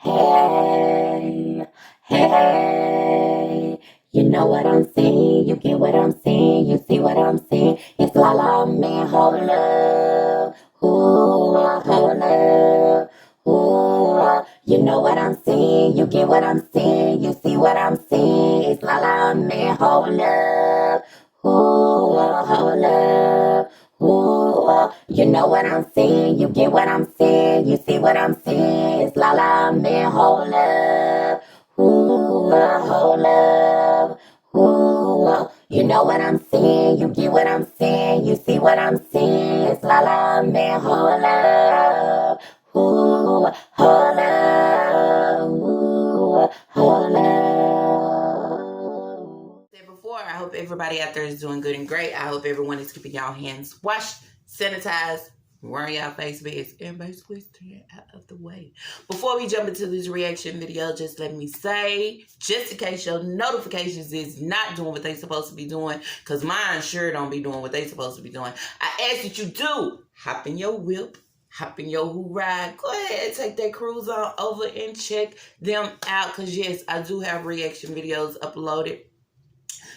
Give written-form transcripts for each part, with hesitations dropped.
Hey, hey, you know what I'm saying, you get what I'm saying, you see what I'm saying. It's la la man, hold up, ooh, hold up, ooh, you know what I'm saying, you get what I'm saying, you see what I'm saying. It's la la man, hold up, ooh, hold up. Ooh, you know what I'm saying, you get what I'm saying, you see what I'm saying. It's la la man, hold up. Ooh, hold up. Ooh, you know what I'm saying, you get what I'm saying, you see what I'm saying. It's la la man, hold up. Ooh, hold up. Ooh, hold up. Before, I hope everybody out there is doing good and great. I hope everyone is keeping y'all hands washed, sanitized, wearing y'all face masks, and basically staying out of the way. Before we jump into this reaction video, just let me say, just in case your notifications is not doing what they supposed to be doing, because mine sure don't be doing what they supposed to be doing, I ask that you do hop in your whip, hop in your who ride, go ahead and take that cruise on over and check them out, because yes, I do have reaction videos uploaded.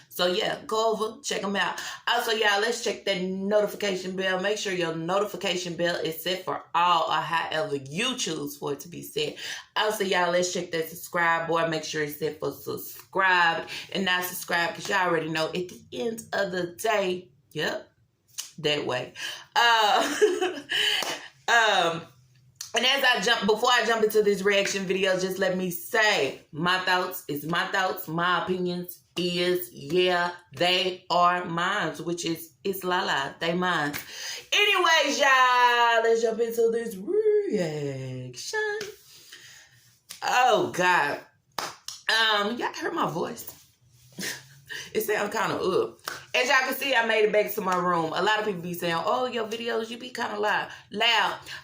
So yeah, go over, check them out. Also, y'all, let's check that notification bell. Make sure your notification bell is set for all or however you choose for it to be set. Also, y'all, let's check that subscribe boy. Make sure it's set for subscribed and not subscribed, because y'all already know at the end of the day, yep, that way. And as before I jump into this reaction video, just let me say, my thoughts is my thoughts, my opinions is, yeah, they are mine, which is, it's la, they mine. Anyways, y'all, let's jump into this reaction. Oh, God. Y'all heard my voice? It sounds kind of As y'all can see, I made it back to my room. A lot of people be saying, oh, your videos, you be kind of loud.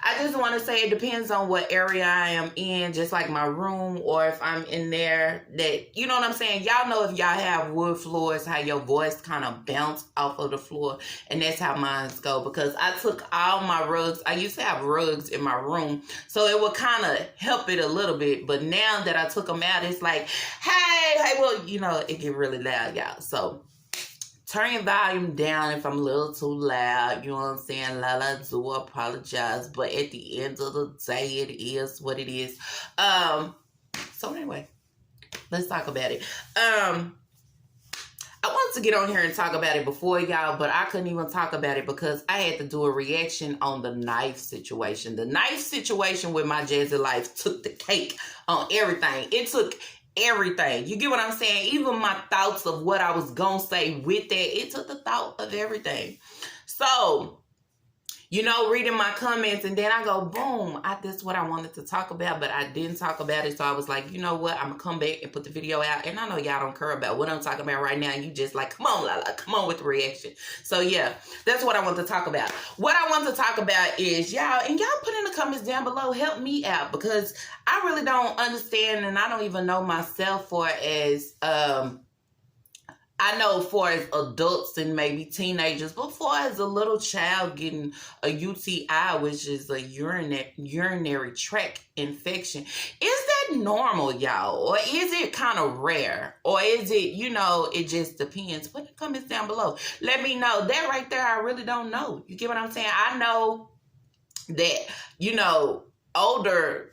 I just want to say it depends on what area I am in, just like my room, or if I'm in there that, you know what I'm saying? Y'all know if y'all have wood floors, how your voice kind of bounce off of the floor. And that's how mine go, because I took all my rugs. I used to have rugs in my room, so it would kind of help it a little bit. But now that I took them out, it's like, hey, well, you know, it get really loud, y'all. So turn your volume down if I'm a little too loud. You know what I'm saying? I do apologize. But at the end of the day, it is what it is. So anyway, let's talk about it. I wanted to get on here and talk about it before y'all, but I couldn't even talk about it because I had to do a reaction on the knife situation. The knife situation with my Jazzy life took the cake on everything. It took everything. You get what I'm saying? Even my thoughts of what I was gonna say with that, it took the thought of everything. So, you know, reading my comments, and then I go, boom, that's what I wanted to talk about, but I didn't talk about it. So I was like, you know what? I'm going to come back and put the video out. And I know y'all don't care about what I'm talking about right now. You just like, come on, Lala, come on with the reaction. So yeah, that's what I want to talk about. What I want to talk about is y'all, and y'all put in the comments down below, help me out, because I really don't understand, and I don't even know myself for as, I know for as adults and maybe teenagers, but for as a little child getting a UTI, which is a urinary tract infection, is that normal, y'all? Or is it kind of rare? Or is it, you know, it just depends? Put the comments down below. Let me know. That right there, I really don't know. You get what I'm saying? I know that, you know, older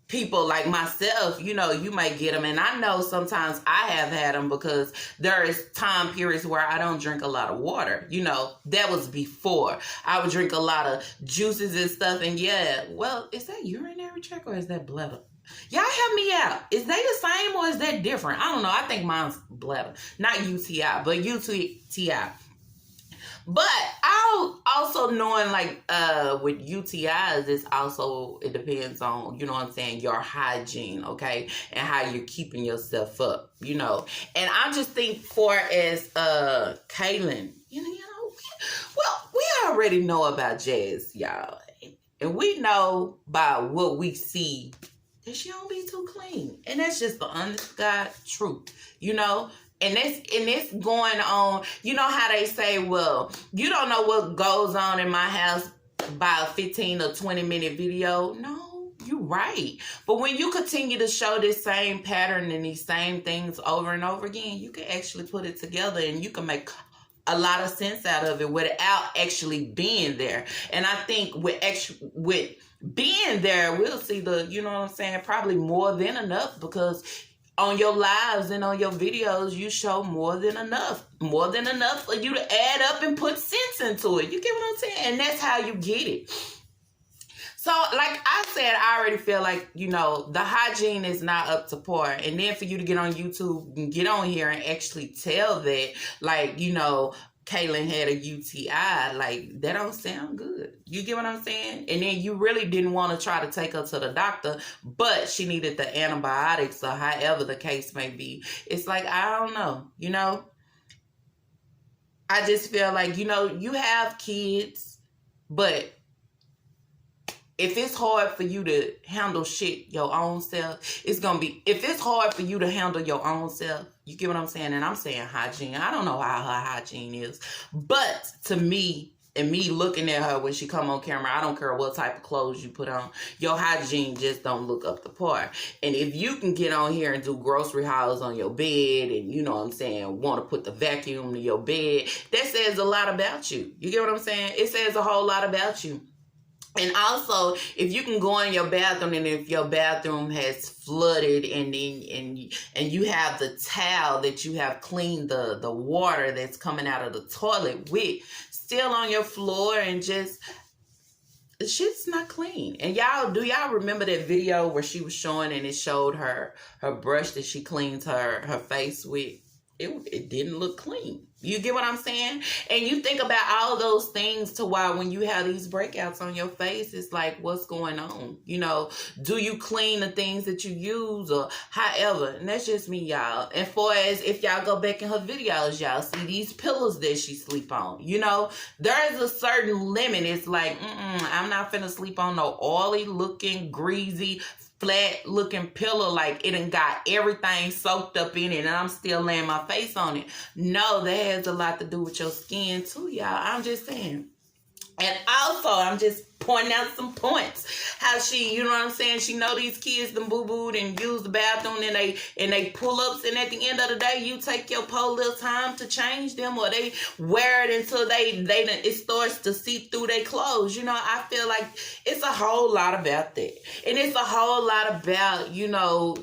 people like myself, you know, you might get them. And I know sometimes I have had them because there is time periods where I don't drink a lot of water. You know, that was before. I would drink a lot of juices and stuff. And yeah, well, is that urinary tract or is that bladder? Y'all help me out. Is they the same or is that different? I don't know. I think mine's bladder. Not UTI, but UTI. But I also knowing like with UTIs, it's also, it depends on, you know what I'm saying, your hygiene, okay, and how you're keeping yourself up, you know. And I just think for as Kaylin, you know, well, we already know about Jazz, y'all, and we know by what we see that she don't be too clean, and that's just the honest God truth, you know. And it's going on, you know how they say, well, you don't know what goes on in my house by a 15 or 20 minute video. No, You right. But when you continue to show this same pattern and these same things over and over again, you can actually put it together and you can make a lot of sense out of it without actually being there. And I think with being there, we'll see the, you know what I'm saying, probably more than enough, because on your lives and on your videos, you show more than enough for you to add up and put sense into it. You get what I'm saying? And that's how you get it. So, like I said, I already feel like, you know, the hygiene is not up to par. And then for you to get on YouTube and get on here and actually tell that, like, you know, Kaylin had a UTI, like, that don't sound good. You get what I'm saying? And then you really didn't want to try to take her to the doctor, but she needed the antibiotics or however the case may be. It's like, I don't know, you know? I just feel like, you know, you have kids, but if it's hard for you to handle shit your own self, it's going to be, if it's hard for you to handle your own self, you get what I'm saying? And I'm saying hygiene. I don't know how her hygiene is. But to me, and me looking at her when she come on camera, I don't care what type of clothes you put on. Your hygiene just don't look up to par. And if you can get on here and do grocery hauls on your bed and, you know what I'm saying, want to put the vacuum to your bed, that says a lot about you. You get what I'm saying? It says a whole lot about you. And also, if you can go in your bathroom, and if your bathroom has flooded and you have the towel that you have cleaned the water that's coming out of the toilet with still on your floor, and just the shit's not clean. And do y'all remember that video where she was showing and it showed her brush that she cleans her face with? It didn't look clean. You get what I'm saying? And you think about all those things to why when you have these breakouts on your face, it's like, what's going on? You know, do you clean the things that you use or however? And that's just me, y'all. And for as if y'all go back in her videos, y'all see these pillows that she sleep on. You know, there is a certain limit. It's like, I'm not finna sleep on no oily looking, greasy, flat looking pillow like it done got everything soaked up in it and I'm still laying my face on it. No, that has a lot to do with your skin too, y'all. I'm just saying. And also, I'm just pointing out some points. How she, you know what I'm saying, she know these kids done boo-booed and use the bathroom and they pull-ups, and at the end of the day, you take your poor little time to change them, or they wear it until it starts to seep through their clothes. You know, I feel like it's a whole lot about that. And it's a whole lot about, you know,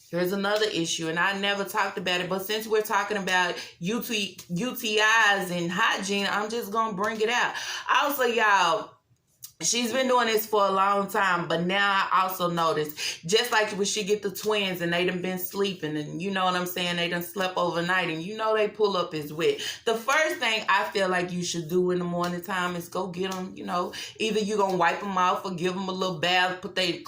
here's another issue, and I never talked about it, but since we're talking about UTIs and hygiene, I'm just going to bring it out. Also, y'all, she's been doing this for a long time, but now I also noticed, just like when she get the twins and they done been sleeping, and you know what I'm saying, they done slept overnight, and you know they pull up is wet. The first thing I feel like you should do in the morning time is go get them, you know, either you going to wipe them off or give them a little bath, put they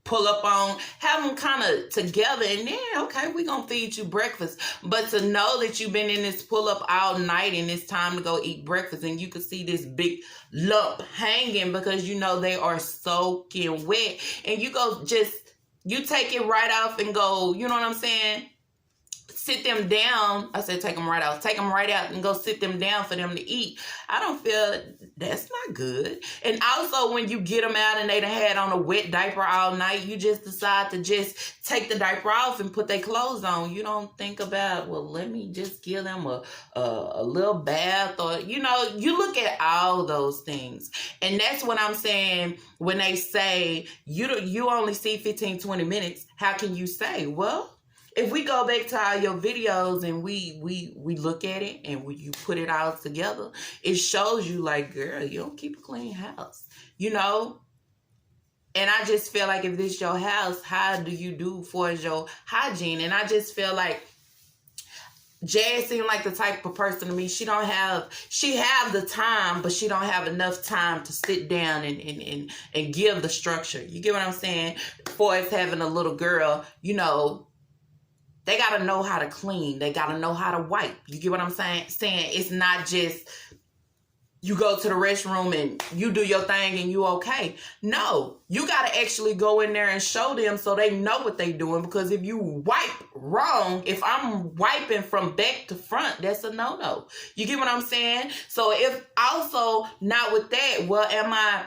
pull up on, have them kind of together, and then, okay, we're going to feed you breakfast. But to know that you've been in this pull-up all night and it's time to go eat breakfast, and you can see this big lump hanging because you know they are soaking wet, and you take it right off and go, you know what I'm saying, sit them down. I said take them right out. Take them right out and go sit them down for them to eat. I don't feel that's not good. And also when you get them out and they done had on a wet diaper all night, you just decide to just take the diaper off and put their clothes on. You don't think about, well, let me just give them a little bath, or, you know, you look at all those things. And that's what I'm saying when they say you only see 15, 20 minutes. How can you say, well, if we go back to all your videos and we look at it and you put it all together, it shows you like, girl, you don't keep a clean house, you know? And I just feel like if this your house, how do you do for your hygiene? And I just feel like Jazz seemed like the type of person to me, she have the time, but she don't have enough time to sit down and give the structure. You get what I'm saying? For us having a little girl, you know, they got to know how to clean. They got to know how to wipe. You get what I'm saying? It's not just you go to the restroom and you do your thing and you okay. No, you got to actually go in there and show them so they know what they doing. Because if you wipe wrong, if I'm wiping from back to front, that's a no-no. You get what I'm saying? So if also not with that, well, am I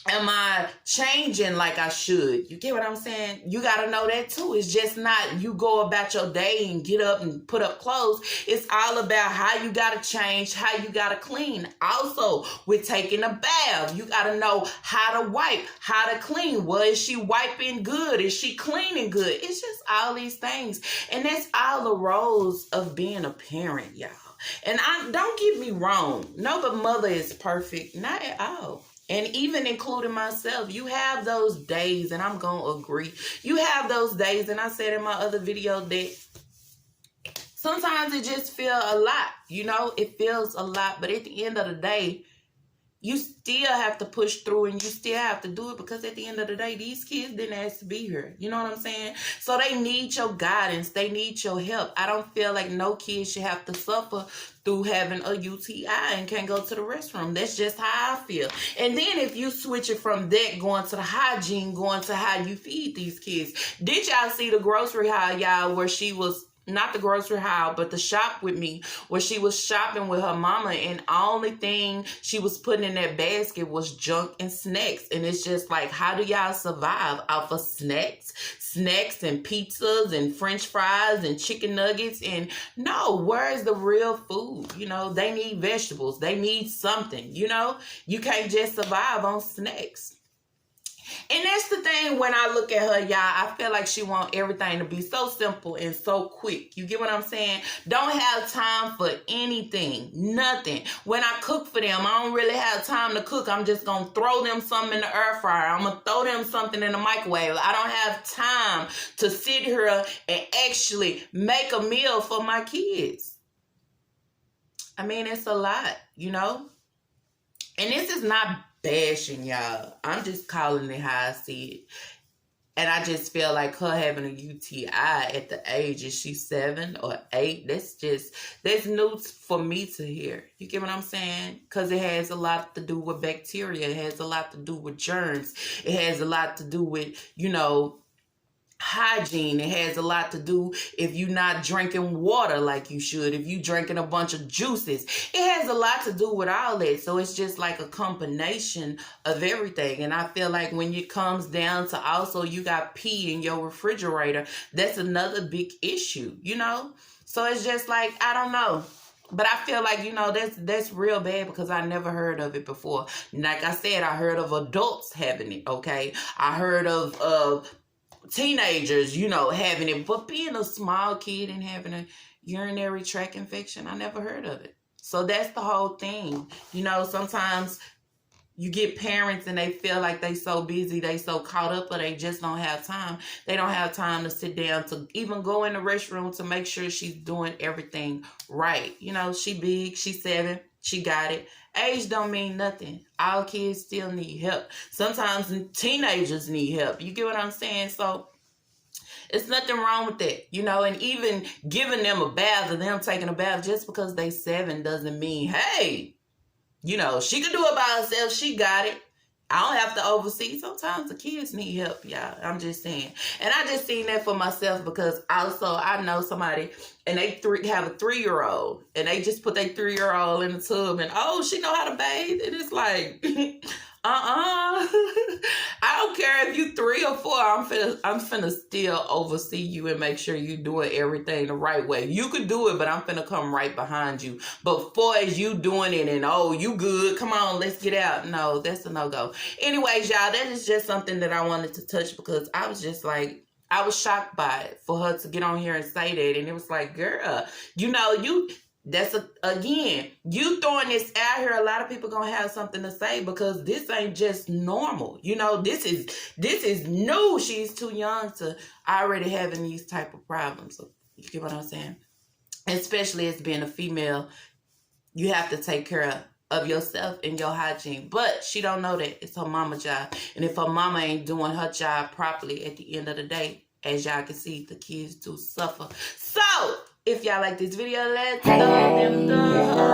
Am I changing like I should? You get what I'm saying? You got to know that too. It's just not you go about your day and get up and put up clothes. It's all about how you got to change, how you got to clean. Also, with taking a bath, you got to know how to wipe, how to clean. Well, is she wiping good? Is she cleaning good? It's just all these things. And that's all the roles of being a parent, y'all. And don't get me wrong. No, but mother is perfect. Not at all. And even including myself, you have those days, and I'm going to agree. You have those days, and I said in my other video that sometimes it just feels a lot. You know, it feels a lot. But at the end of the day, you still have to push through and you still have to do it because at the end of the day, these kids didn't ask to be here. You know what I'm saying? So they need your guidance. They need your help. I don't feel like no kid should have to suffer through having a UTI and can't go to the restroom. That's just how I feel. And then if you switch it from that, going to the hygiene, going to how you feed these kids. Did y'all see the grocery haul, y'all, where she was, not the grocery haul, but the shop with me, where she was shopping with her mama, and only thing she was putting in that basket was junk and snacks. And it's just like, how do y'all survive off of snacks and pizzas and french fries and chicken nuggets? And no, where is the real food? You know, they need vegetables. They need something, you know? You can't just survive on snacks. And that's the thing when I look at her, y'all, I feel like she wants everything to be so simple and so quick. You get what I'm saying? Don't have time for anything, nothing. When I cook for them, I don't really have time to cook. I'm just going to throw them something in the air fryer. I'm going to throw them something in the microwave. I don't have time to sit here and actually make a meal for my kids. I mean, it's a lot, you know? And this is not bashing, y'all. I'm just calling it how I see it. And I just feel like her having a UTI at the age, is she 7 or 8? That's news for me to hear. You get what I'm saying? Because it has a lot to do with bacteria. It has a lot to do with germs. It has a lot to do with, you know, hygiene. It has a lot to do if you're not drinking water like you should, if you drinking a bunch of juices. It has a lot to do with all that. So it's just like a combination of everything. And I feel like when it comes down to also you got pee in your refrigerator, that's another big issue, you know? So it's just like, I don't know. But I feel like, you know, that's real bad because I never heard of it before. Like I said, I heard of adults having it, okay? I heard of teenagers, you know, having it, but being a small kid and having a urinary tract infection, I never heard of it. So that's the whole thing. You know, sometimes you get parents and they feel like they so busy, they so caught up, or they just don't have time. They don't have time to sit down to even go in the restroom to make sure she's doing everything right. You know, she big, she's 7, she got it. Age don't mean nothing. All kids still need help. Sometimes teenagers need help. You get what I'm saying? So it's nothing wrong with that, you know, and even giving them a bath or them taking a bath just because they 7 doesn't mean, hey, you know, she can do it by herself. She got it. I don't have to oversee. Sometimes the kids need help, y'all. I'm just saying. And I just seen that for myself because also I know somebody and they have a 3-year-old and they just put their 3-year-old in the tub and, oh, she know how to bathe. And it's like, I don't care if you 3 or 4. I'm finna still oversee you and make sure you doing everything the right way. You could do it, but I'm finna come right behind you. But for as you doing it and, oh, you good, come on, let's get out. No, that's a no-go. Anyways, y'all, that is just something that I wanted to touch because I was just like, I was shocked by it for her to get on here and say that. And it was like, girl, you know, again, you throwing this out here, a lot of people gonna have something to say because this ain't just normal. You know, this is new. She's too young to already having these type of problems. So, you get what I'm saying? Especially as being a female, you have to take care of yourself and your hygiene. But she don't know that. It's her mama job. And if her mama ain't doing her job properly at the end of the day, as y'all can see, the kids do suffer. So, if y'all like this video, let's go.